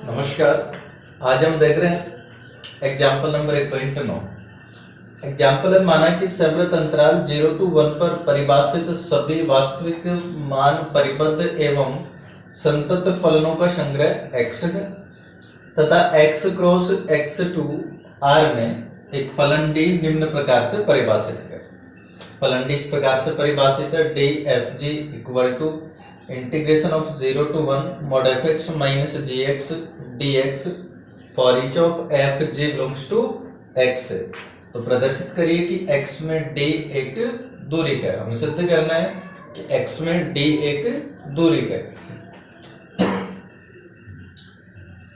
नमस्कार। आज हम देख रहे हैं एग्जाम्पल नंबर 1.9। एग्जाम्पल है, माना कि सवृत अंतराल 0 to 1 पर परिभाषित सभी वास्तविक मान परिबद्ध एवं संतत फलनों का संग्रह x है तथा x क्रॉस x2 R में एक फलन d निम्न प्रकार से परिभाषित है। फलन d इस प्रकार से परिभाषित है: d F g equal to integration of 0 to 1 mod fx minus ji x d x for each of f g belongs to x. तो प्रदर्शित करिए कि x में d एक दूरी का है। हमें सिद्ध करना है कि x में d एक दूरी का है।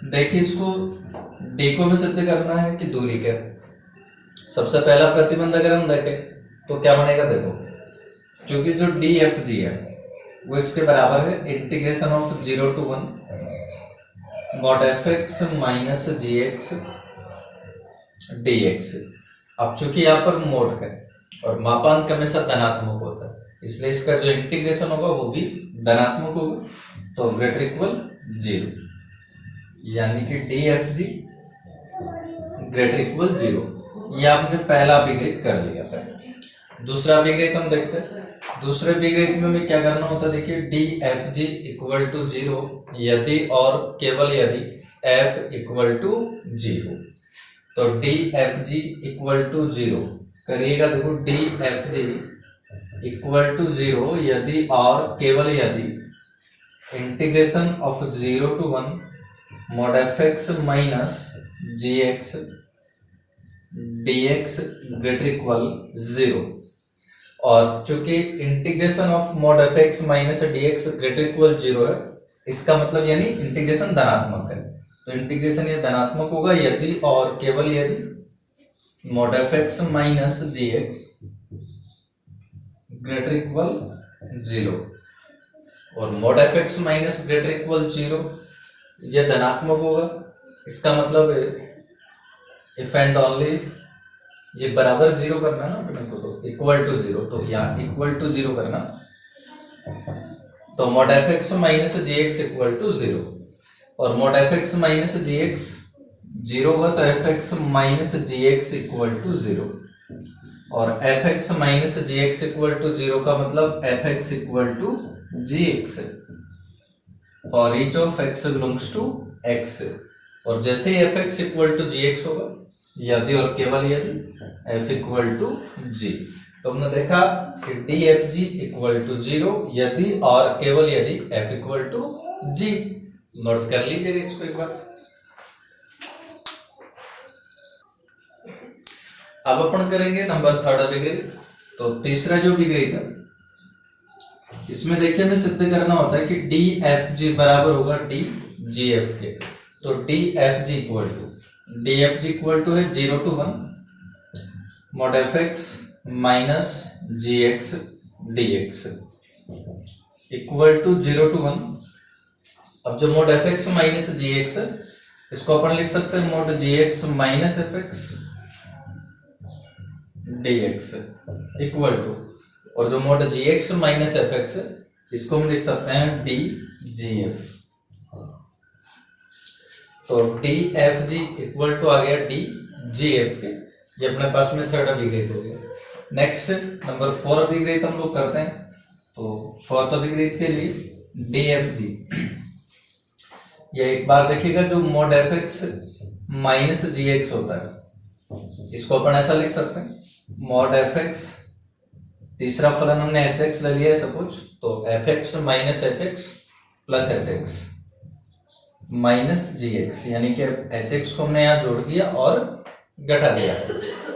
देखिए, इसको d को हमें सिद्ध करना है कि दूरी का है। सबसे पहला प्रतिबंध अगर हम देखें तो क्या बनेगा, देखो, क्योंकि जो डी एफ जी है वो इसके बराबर है integration of 0 to 1 mod fx minus ji x d x. अब चूंकि यहाँ पर मोड है और मापांक हमेशा धनात्मक होता है, इसलिए इसका जो इंटीग्रेशन होगा वो भी धनात्मक होगा, तो ग्रेटर इक्वल 0, यानी कि d F G greater equal 0। ये आपने पहला अभिग्रहित कर लिया था। दूसरा अभिग्रहित हम देखते हैं। दूसरे अभिग्रहित में हमें क्या करना होता है, देखिए, d F g equal to 0 यदि और केवल यदि एफ इक्वल टू 0। तो D F g equal to 0 करिएगा। देखो, d F g equal to 0 यदि और केवल यदि integration of 0 to 1 mod fx minus ji x d x greater equal 0। और चूंकि integration of mod fx minus d x greater equal 0 है, इसका मतलब यानी इंटीग्रेशन धनात्मक है। तो इंटीग्रेशन ये धनात्मक होगा यदि और केवल यदि mod fx माइनस जी एक्स ग्रेटर इक्वल 0। और mod fx minus greater equal 0 ये धनात्मक होगा। इसका मतलब इफ एंड ओनली ये बराबर 0 करना ना अपने को, तो इक्वल टू 0, तो यहाँ इक्वल टू 0 करना, तो mod fx minus ji X equal to 0। और mod fx माइनस जी एक्स 0 होगा तो fx minus ji X equal to 0। और fx minus ji X equal to 0 का मतलब fx equal to G X और each of x belongs to x। और जैसे ही fx equal to G X होगा यदि और केवल यदि f इक्वल टू जी, तो हमने देखा कि d F g equal to 0 यदि और केवल यदि f equal to g. Note कर लीजिएगा इसको एक बार। अब अपन करेंगे नंबर 3 अभिग्रहित। तो तीसरा जो अभिग्रहित है, इसमें देखिए हमें सिद्ध करना होता है कि डी एफ जी बराबर होगा डी जी एफ के। तो D F g equal to है 0 to 1 mod fx minus ji x d x equal to 0 to 1। अब जो mod fx माइनस जी एक्स है, इसको अपन लिख सकते हैं mod g x minus f x d x equal to, और जो mod g x minus f x है इसको हम लिख सकते हैं डी जी एफ। तो D F g equal to आ गया डी जी एफ के। ये अपने पास में थर्ड अभिग्रहित हो गया। नेक्स्ट नंबर 4 अभिग्रहित हम लोग करते हैं। तो फोर्थ अभिग्रहित के लिए डी एफ जी, ये एक बार देखिएगा, जो mod fx माइनस जी एक्स होता है इसको अपन ऐसा लिख सकते हैं mod fx, तीसरा फलन हमने एच एक्स ले लिया है सपोज, तो F x minus H x plus H x minus जी एक्स, यानी कि एच एक्स को हमने यहाँ जोड़ दिया और घटा दिया।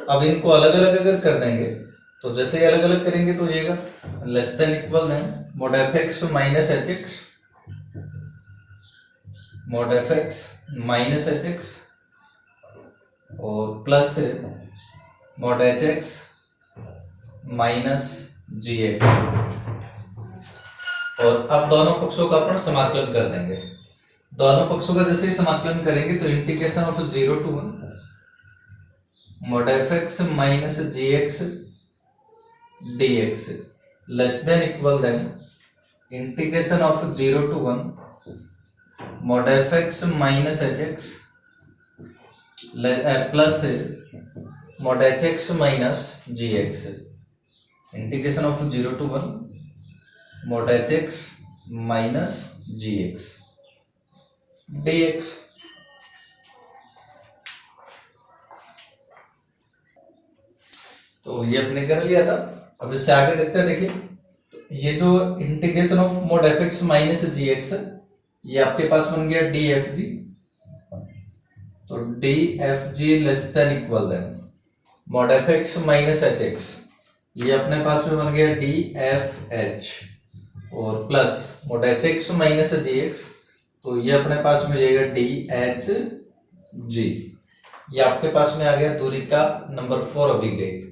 अब इनको अलग अलग अगर कर देंगे तो जैसे ही अलग अलग करेंगे तो ये less than equal than mod fx minus H X mod fx minus H X और plus mod H x minus जी एक्स। और अब दोनों पक्षों का अपन समाकलन कर देंगे। दोनों पक्षों का जैसे ही समाकलन करेंगे तो integration of 0 to 1 mod fx minus ji x d x less than equal than integration of 0 to 1 mod F x minus H x plus mod H x minus ji x, integration of 0 to 1 mod H x minus ji x d x. तो ये अपने कर लिया था। अब इससे आगे देखते हैं, देखिए ये जो integration of mod F x minus ji x है, ये आपके पास बन गया डी एफ जी। तो D F G less than equal than mod F x minus H X, ये अपने पास में बन गया डी एफ एच, और plus mod H x minus जी एक्स, तो ये अपने पास में जाएगा डी एच जी। ये आपके पास में आ गया दूरी का नंबर 4 अभिग्रेत।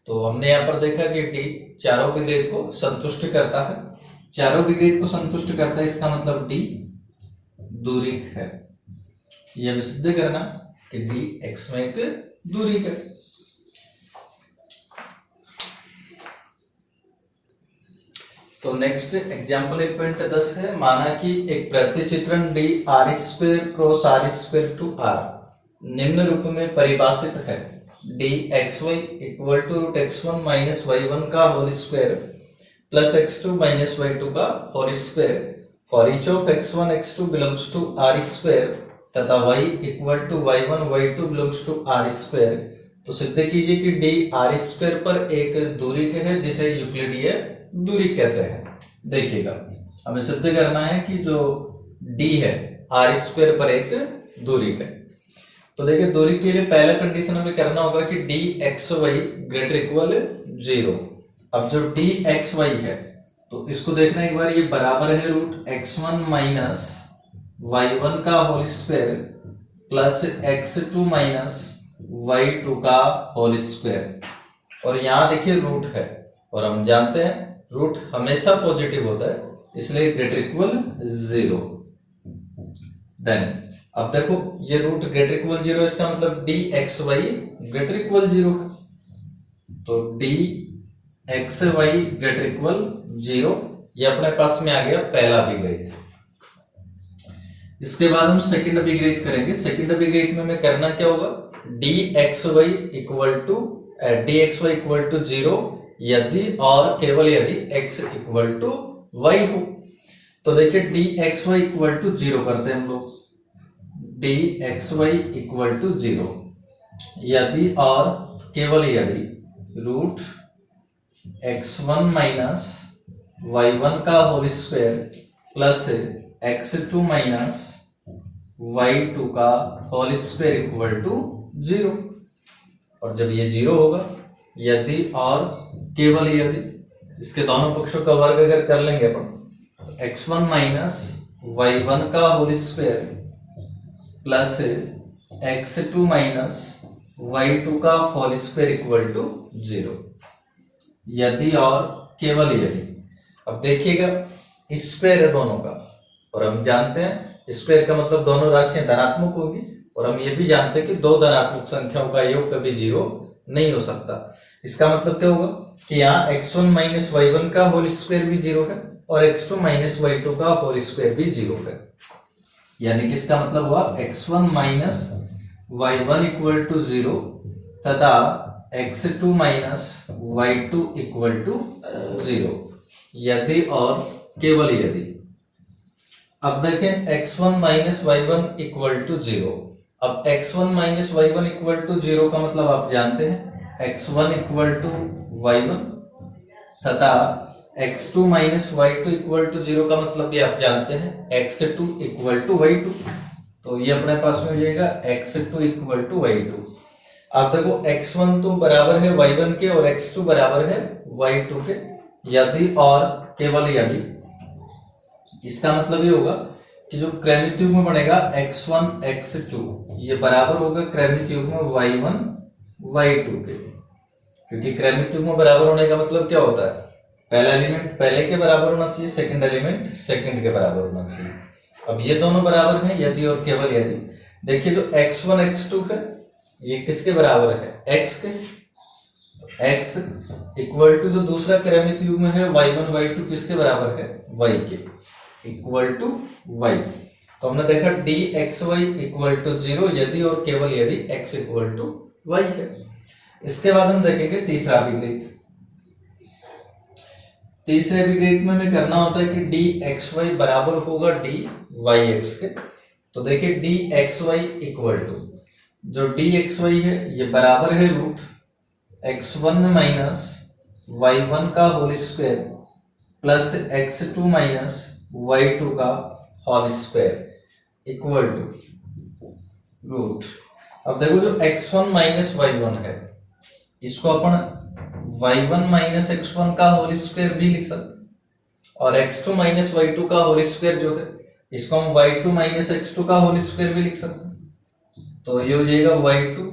तो हमने यहाँ पर देखा कि डी चारों विग्रेत को संतुष्ट करता है, चारों विग्रेत को संतुष्ट करता है, इसका मतलब डी दूरी है। यह भी सिद्ध करना कि डी एक्स में एक दूरी है। तो नेक्स्ट एग्जाम्पल 1.10 है, माना कि एक प्रतिचित्रण D R square cross R square to R निम्न रूप में परिभाषित है। D x Y equal to root X one minus Y one का whole square plus X two minus Y two का whole square for each of X one X two belongs to R square तथा Y equal to Y one Y two belongs to R square. तो सिद्ध कीजिए कि D R square पर एक दूरी है जिसे यूक्लिडीय दूरी कहते हैं। देखिएगा हमें सिद्ध करना है कि जो डी है आर स्क्वायर पर एक दूरी है। तो देखिए दूरी के लिए पहला कंडीशन हमें करना होगा कि d x y greater equal 0। अब जो डी एक्स वाई है तो इसको देखना एक बार, ये बराबर है root X one minus Y one का whole square plus X two minus Y two का होल स्क्वायर, और यहां देखिए रूट है और हम जानते हैं रूट हमेशा पॉजिटिव होता है, इसलिए ग्रेटर इक्वल 0। देन अब देखो ये रूट ग्रेटर इक्वल 0, इसका मतलब d x y greater equal 0 है। तो d x y greater equal 0, ये अपने पास में आ गया पहला अभिग्रहित। इसके बाद हम सेकंड अभिग्रहित करेंगे। सेकंड अभिग्रहित में हमें करना क्या होगा, d x Y equal to 0 यदि और केवल यदि x इक्वल टू वाई हो। तो देखिए D x Y equal to 0 करते हैं हम लोग, D x Y equal to 0 यदि और केवल यदि root X one minus Y one का whole square plus X two minus Y two का होल स्क्वायर इक्वल टू 0। और जब ये 0 होगा यदि और केवल यदि, इसके दोनों पक्षों का वर्ग अगर कर लेंगे अपन, X one minus Y one का whole square plus X two minus Y two का होल स्क्वायर इक्वल टू 0 यदि और केवल यदि। अब देखिएगा स्क्वायर है दोनों का, और हम जानते हैं स्क्वायर का मतलब दोनों राशियां धनात्मक होगी, और हम ये भी जानते हैं कि दो धनात्मक संख्याओं का योग कभी 0 नहीं हो सकता। इसका मतलब क्या होगा कि यहाँ x1 माइनस वाई वन का होल स्क्वायर भी 0 है और x2 माइनस वाई टू का होल स्क्वायर भी 0 है। यानी कि इसका मतलब हुआ x1 minus Y one equal to 0 तथा x2 minus Y two equal to 0 यदि और केवल यदि। अब देखें x1 minus Y one equal to 0। अब x1 minus Y one equal to 0 का मतलब आप जानते हैं x1 equal to Y one तथा x2 minus Y two equal to 0 का मतलब भी आप जानते हैं x2 equal to Y to. तो ये अपने पास में हो जाएगा x2 equal to Y to. अब देखो x1 तो बराबर है वाई वन के और x2 बराबर है वाई टू के यदि और केवल यदि। इसका मतलब ये होगा कि जो क्रमिक युग्म बनेगा x1 x2 ये बराबर होगा क्रमिक युग्म y1 y2 के, क्योंकि क्रमिक युग्म बराबर होने का मतलब क्या होता है, पहला एलिमेंट पहले के बराबर होना चाहिए, सेकंड एलिमेंट सेकंड के बराबर होना चाहिए। अब ये दोनों बराबर हैं यदि और केवल यदि। देखिए जो x1 x2 है ये किसके बराबर है, x के। x इक्वल टू जो दूसरा क्रमिक युग्म है y1 y2 किसके बराबर है, y के, इक्वल टू y। तो तो हमने देखा d x Y equal to 0 यदि और केवल यदि x इक्वल टू वाई है। इसके बाद हम देखेंगे तीसरा विपरीत। तीसरे विपरीत में हमें करना होता है कि डी एक्स वाई बराबर होगा डी वाई एक्स के। तो देखिए D x Y equal to, जो डी एक्स वाई है ये बराबर है रूट x1 माइनस y1 का whole square plus x2 minus y2 का whole square equal to root. अब देखो जो x1 माइनस y1 है इसको अपन y1 माइनस x1 का होल स्क्वायर भी लिख सकते, और x2 माइनस y2 का होल स्क्वायर जो है इसको हम y2 माइनस x2 का होल स्क्वायर भी लिख सकते हैं। तो ये हो जाएगा y2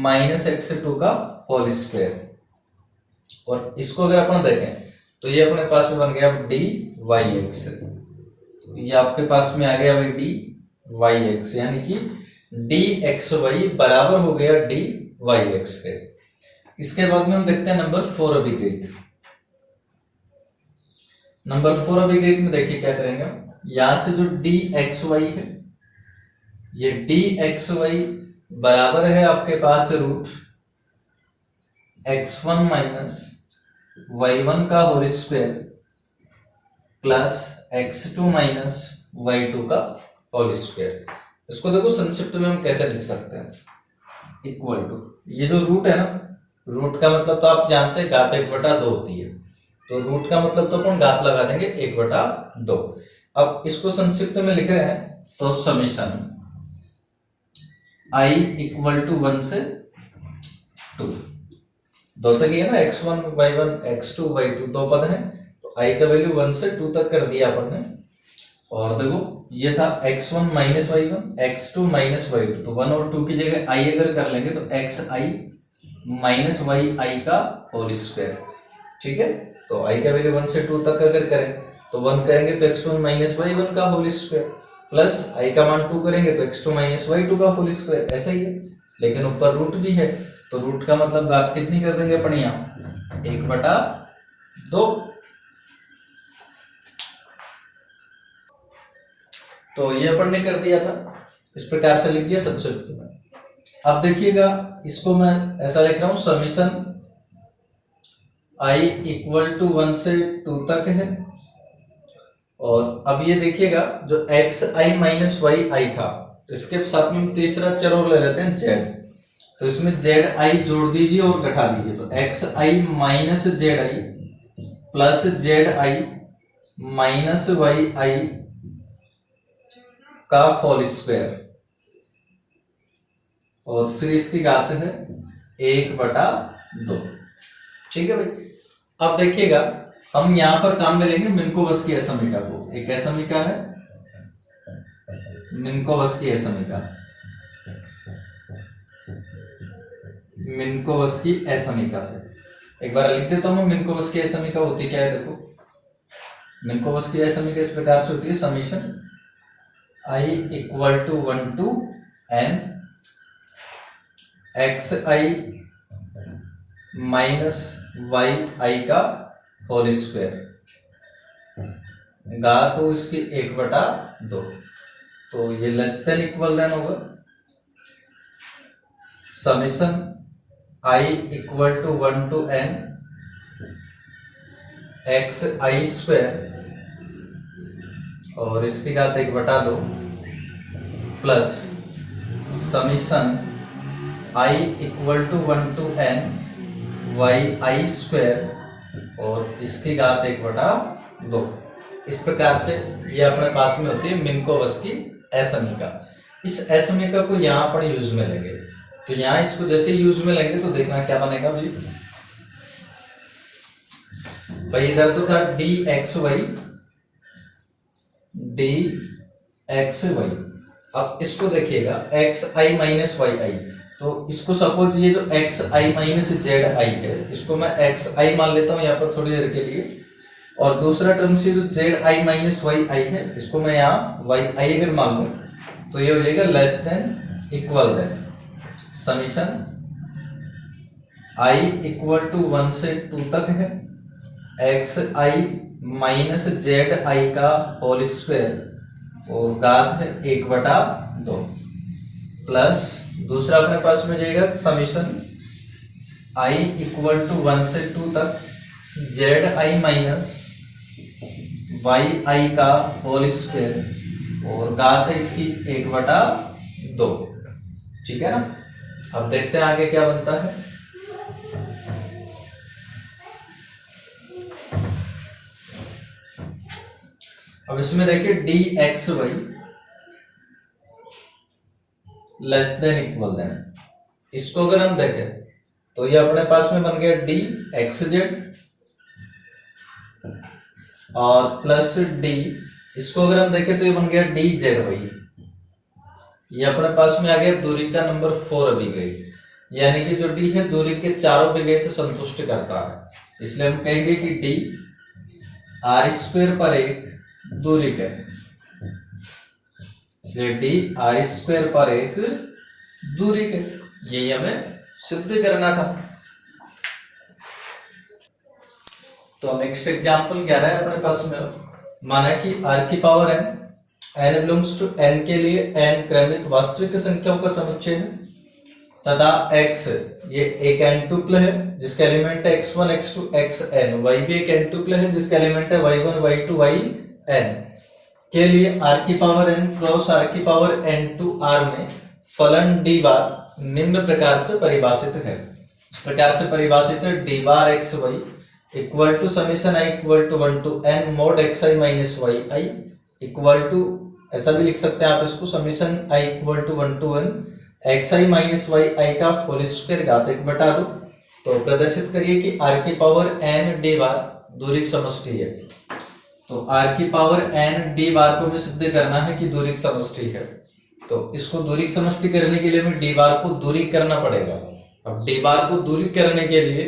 माइनस x2 का होल स्क्वायर। और इसको अगर अपन देखें तो ये अपने पास में बन गया डी वाई एक्स, तो ये आपके पास में आ गया भाई डी वाई एक्स, यानी कि डी एक्स वाई बराबर हो गया डी वाई एक्स के। इसके बाद में हम देखते हैं नंबर 4 अभिकृत। नंबर 4 अभिकृत में देखिए क्या करेंगे, यहां से जो डी एक्स वाई है ये डी एक्स वाई बराबर है आपके पास रूट x1 माइनस y1 का whole square plus x2 minus y2 का होल स्क्वायर। इसको देखो संक्षिप्त में हम कैसे लिख सकते हैं, इक्वल टू, ये जो रूट है ना, रूट का मतलब तो आप जानते हैं घात 1/2 होती है, तो रूट का मतलब तो अपन घात लगा देंगे 1/2। अब इसको संक्षिप्त में लिख रहे हैं तो समेशन i इक्वल टू 1 से 2, दो तक ये ना x1 y1 x2 y2 दो पद हैं, तो i का वैल्यू 1 से 2 तक कर दिया अपन ने। और देखो ये था x1 minus y1 x2 minus y2, तो 1 और 2 की जगह i अगर कर लेंगे तो xi माइनस yi का होल स्क्वायर, ठीक है। तो i का वैल्यू 1 से 2 तक अगर करें तो 1 करेंगे तो x1 माइनस y1 का होल स्क्वायर प्लस i का मान 2 करेंगे तो x2 माइनस y2 का होल स्क्वायर, ऐसा ही है। लेकिन ऊपर रूट भी है तो रूट का मतलब घात कितनी कर देंगे अपन यहाँ 1/2। तो ये अपन ने कर दिया था, इस प्रकार से लिख दिया संक्षिप्त में। अब देखिएगा इसको मैं ऐसा लिख रहा हूं समीशन i इक्वल टू 1 से 2 तक है। और अब ये देखिएगा जो xi माइनस yi था, तो इसके साथ में तीसरा चर और ले लेते हैं z, तो इसमें zi जोड़ दीजिए और घटा दीजिए, तो xi minus zi plus zi minus yi का होल स्क्वायर, और फिर इसकी घात है 1/2, ठीक है भाई। अब देखिएगा हम यहां पर काम में लेंगे मिन्कोवस की असमीका को। एक असमीका है मिन्कोवस की असमीका, मिन्कोवस की असमीका से एक बार लिख देता हूं। मिन्कोवस की असमीका होती क्या है, देखो मिन्कोवस की असमीका इस प्रकार से होती है summation i equal to 1 to n xi minus yi का होल स्क्वायर, घात हो इसकी 1/2, तो ये लेस देन इक्वल देन होगा summation i equal to 1 to n xi square, और इसकी घात 1/2 plus summation i equal to 1 to n yi square, और इसकी घात 1/2। इस प्रकार से ये अपने पास में होती है मिन्कोवस की असमीका। इस असमीका को यहाँ पर यूज में लेंगे, तो यहाँ इसको जैसे यूज में लेंगे तो देखना क्या बनेगा भाई इधर तो था डी एक्स वाई, अब इसको देखिएगा एक्स आई माइनस वाई आई, तो इसको सपोज ये जो x I minus Z I है इसको मैं एक्स आई मान लेता हूं यहाँ पर थोड़ी देर के लिए, और दूसरा टर्म से जो जेड आई माइनस वाई आई है इसको मैं यहाँ वाई आई अगर मान लूं तो ये हो जाएगा less than equal than summation I equal to 1 से 2 तक है x I minus Z i का होल स्क्वायर और घात है 1/2 प्लस दूसरा अपने पास में जाएगा समीशन i इक्वल टू 1 से 2 तक Z I minus Y i का होल स्क्वायर और घात है इसकी 1/2। ठीक है ना। अब देखते हैं आगे क्या बनता है। अब इसमें देखिए D x Y less than equal than, इसको अगर हम देखें तो ये अपने पास में बन गया डी एक्स जेड और प्लस डी, इसको अगर हम देखें तो ये बन गया डी जेड वाई। ये अपने पास में आ गया दूरी का नंबर 4 अभिगत, यानी कि जो डी है दूरी के चारों अभिगत संतुष्ट करता है, इसलिए हम कहेंगे कि डी आर स्क्वायर पर एक दूरी के, इसलिए डी आर स्क्वायर पर एक दूरी के, यही हमें सिद्ध करना था। तो नेक्स्ट एग्जांपल क्या रहा है अपने पास में, माना कि r की power n belongs to n के लिए n क्रमित वास्तविक संख्याओं का समुच्चय है तथा x ये एक n टुप्ल है जिसका एलिमेंट है x1 x2 xn, y भी एक n टुप्ल है जिसका एलिमेंट है y1 y2 yn के लिए r की पावर n क्रॉस r की पावर n2 r में फलन d बार निम्न प्रकार से परिभाषित है। इस प्रकार से परिभाषित है d bar x y equal to summation i equal to 1 to n mod x i minus y i equal to, ऐसा भी लिख सकते हैं आप इसको, summation i equal to 1 to n x i minus y i का whole square घात 1/2। तो प्रदर्शित करिए कि r की पावर n d बार दूरी समष्टि है। तो r की पावर n d बार को हमें सिद्ध करना है कि दूरी समष्टि है, तो इसको दूरी समष्टि करने के लिए हमें d बार को दूरी करना पड़ेगा। अब d बार को दूरी करने के लिए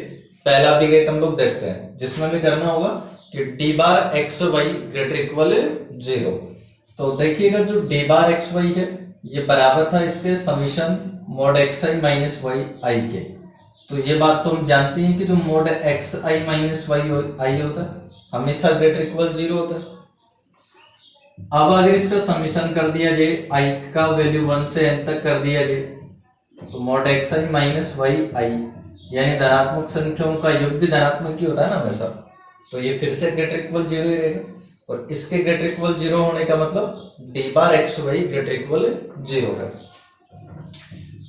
पहला अभिगत हम लोग देखते हैं, जिसमें हमें करना होगा कि d bar x y greater equal 0। तो देखिएगा जो d बार एक्स वाई है ये बराबर था इसके समीशन मोड एक्स आई माइनस वाई आई के। तो ये बात तो हम जानते हैं कि जो मोड एक्स आई माइनस वाई आई होता है हमेशा ग्रेटर इक्वल 0 होता है। अब अगर इसका समीशन कर दिया जाए आई का वैल्यू 1 से n तक कर दिया जाए तो मोड एक्स आई माइनस वाई आई यानी धनात्मक संख्याओं का योग भी धनात्मक ही होता है ना हमेशा, तो ये फिर से ग्रेटर इक्वल 0 ही रहेगा। और इसके ग्रेटर इक्वल 0 होने का मतलब d bar x y greater equal 0 है।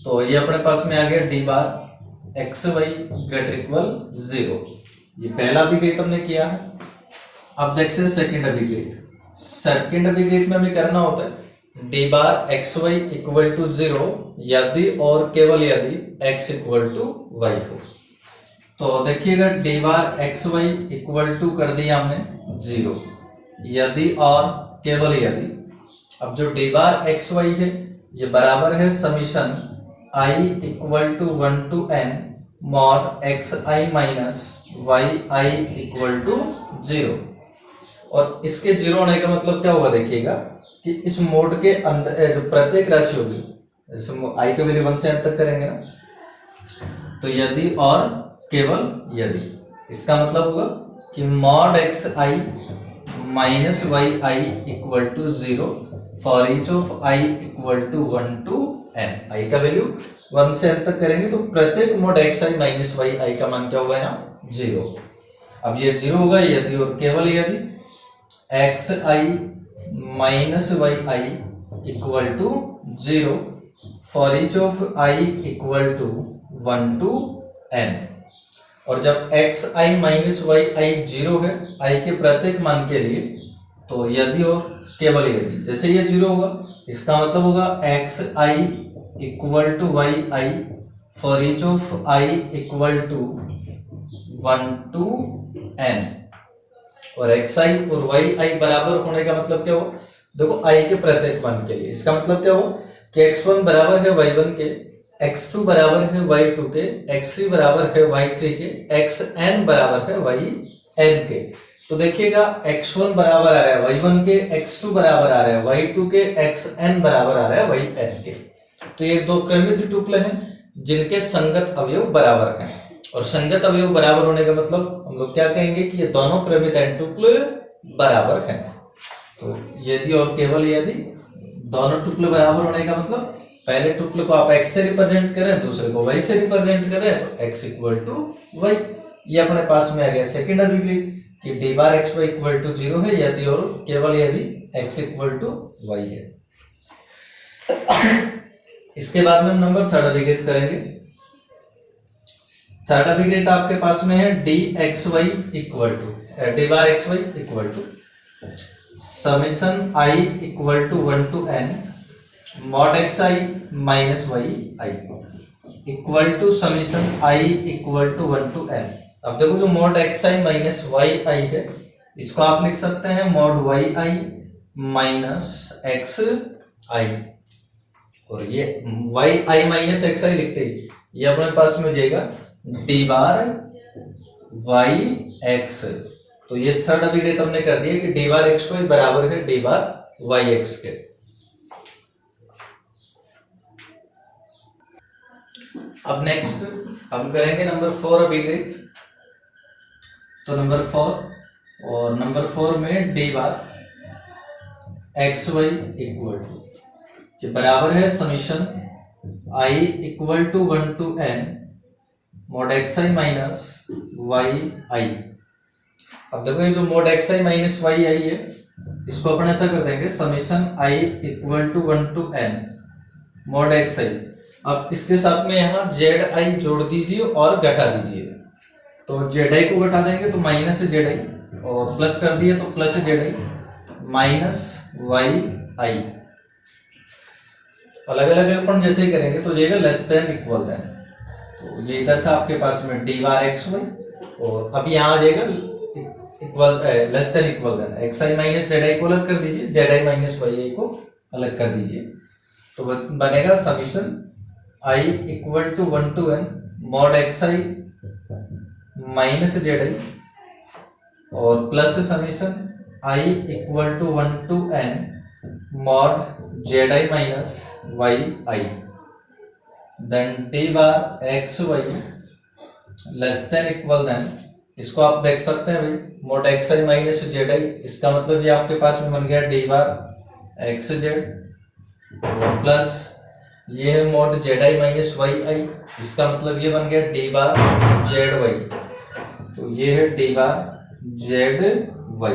तो ये अपने पास में आ गया d bar x y greater equal 0। ये पहला अभिगत हमने किया है। अब देखते हैं सेकंड अभिगत। सेकंड अभिगत में हमें करना होता है d bar x Y equal to 0 यदि और केवल यदि x इक्वल टू वाई हो। तो देखिएगा d bar x Y equal to कर दिया हमने 0 यदि और केवल यदि। अब जो d बार एक्स वाई है ये बराबर है summation i equal to 1 to n mod x I minus Y i equal to 0। और इसके 0 होने का मतलब क्या होगा, देखिएगा कि इस मोड के अंदर जो प्रत्येक राशि होगी, जैसे आई के वैल्यू 1 से n तक करेंगे ना, तो यदि और केवल यदि, इसका मतलब होगा कि mod x I minus Y i equal to 0 for each of i equal to 1 to n। I का वैल्यू 1 से n तक करेंगे तो प्रत्येक mod x I minus Y i का मान क्या होगा यहाँ 0। अब ये 0 होगा यदि और केवल यदि x I minus Y i equal to 0 for each of i equal to 1 to n। और जब x I minus Y i 0 है आई के प्रत्येक मान के लिए, तो यदि और केवल यदि, जैसे ये 0 होगा इसका मतलब होगा x i equal to y i for each of i equal to 1 to n। और एक्स आई और वाई आई बराबर होने का मतलब क्या हो, देखो आई के प्रत्येक मान के लिए, इसका मतलब क्या हो कि x1 बराबर है y1 के, x2 बराबर है y2 के, x3 बराबर है y3 के, xn बराबर है yn के। तो देखिएगा x1 बराबर आ रहा है y1 के, x2 बराबर आ रहा है y2 के, xn बराबर आ रहा है yn के। तो ये दो क्रमित टुकड़े हैं जिनके संगत अवयव बराबर हैं, और संगत अवयव बराबर होने का मतलब हम लोग क्या कहेंगे कि ये दोनों क्रमित n टुकड़े बराबर हैं। तो यदि और केवल यदि दोनों टुकड़े बराबर होने का मतलब पहले टुकड़े को आप x से रिप्रेजेंट करें, दूसरे को y से रिप्रेजेंट करें, तो x इक्वल टू वाई। ये अपने पास में आ गया सेकेंड अभिव्यक्ति कि d bar x Y equal to 0 है यदि और केवल यदि x इक्वल टू वाई है। इसके बाद में हम नंबर थर्ड अभिव्यक्ति करेंगे। थर्ड अभिव्यक्ति आपके पास में है D x Y equal to d bar x Y equal to summation i equal to 1 to n mod x I minus Y i equal to summation i equal to 1 to n। अब देखो जो mod x आई minus Y आई है इसको आप लिख सकते हैं mod y i minus x i, और ये y i minus x i लिखते ही ये अपने पास में जाएगा डी बार वाई एक्स। तो ये थर्ड अभिव्यक्ति हमने कर दिया कि डी बार एक्स वाई बराबर है डी बार वाई एक्स के। अब नेक्स्ट हम करेंगे नंबर 4 अभिव्यक्ति। तो नंबर 4 और नंबर 4 में D bar x Y equal to बराबर है summation I equal to 1 to n mod x I minus Y I. अब देखो ये जो मॉड एक्स आई माइनस वाई आई है इसको अपन ऐसा कर देंगे summation I equal to 1 to n mod x I. अब इसके साथ में यहाँ जेड आई जोड़ दीजिए और घटा दीजिए। तो जेड आई को घटा देंगे तो माइनस जेड आई, और प्लस कर दिए तो plus Z I minus Y I. अलग अलग अपन जैसे ही करेंगे तो जाएगा लेस देन इक्वल देन। तो ये इधर था आपके पास में डी बार एक्स वाई, और अब यहाँ आ जाएगा equal less than equal than X I minus Z I को अलग कर दीजिए, Z I minus Y I को अलग कर दीजिए। तो बनेगा summation I equal to 1 to n mod x I minus Z I और plus summation I equal to 1 to n mod Z I minus Y I. Then D bar x Y less than equal than, इसको आप देख सकते हैं भाई mod x I minus Z I, इसका मतलब ये आपके पास में बन गया D bar X Z plus ये है mod Z I minus Y I, इसका मतलब ये बन गया डी बार जेड वाई। तो ये है डी बार जेड वाई।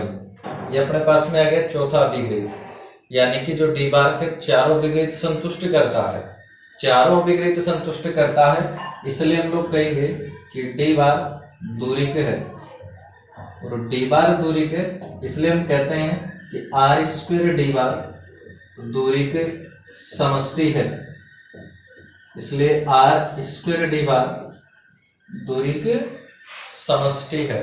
ये अपने पास में आ गया चौथा अभिव्यक्ति, यानी कि जो डी बार है चारों अभिव्यक्ति संतुष्ट करता है, चारों अभिव्यक्ति संतुष्ट करता है, इसलिए हम लोग कहेंगे कि डी बार दूरी के है। और डी बार दूरी के इसलिए हम कहते हैं कि आर स्क्वायर डी बार दूरी के समष्टि है, इसलिए आर स्क्वायर डी बार दूरी के समष्टि है।